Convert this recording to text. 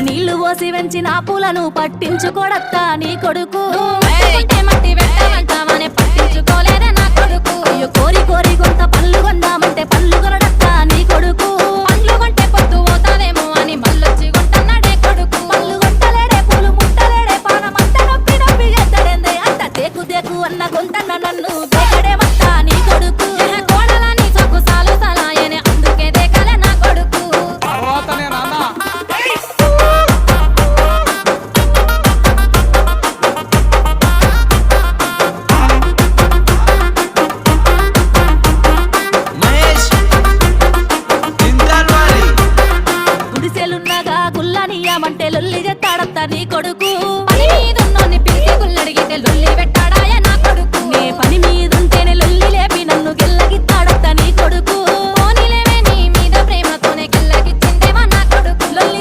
నీళ్లు పోసి వెంచిన పూలను పట్టించుకోడత్తా నీ కొడుకు మట్టి పెట్టమంటామని పట్టించుకోలేదే నా కొడుకు. అయ్యో కోరి కోరి కొంత పళ్ళు కొందామంటే పళ్ళు కొనడత్తా నీ కొడుకు పండ్లు కొంటే పొద్దు పోతావేమో అని మళ్ళొచ్చి కొంటున్నాడే కొడుకు. పళ్ళు కొట్టలేడే పూలు ముట్టలేడే పానమంత నొప్పి నొప్పి ఎద్దడేందే అంత దేకు దేకు అన్న గొంతన్న నన్ను దేకడేమత్తా నీ కొడుకు కోడలని సొక్కు సాలు సలాయనే అందుకే దేకలే నా కొడుకు. గుడిసెలున్నగా గుల్లనియమంటే లొల్లి చెత్తాడత్తా నీ కొడుకు పని మీదున్నోన్ని పిలిచి గుల్లడిగితే లొల్లి పెట్ట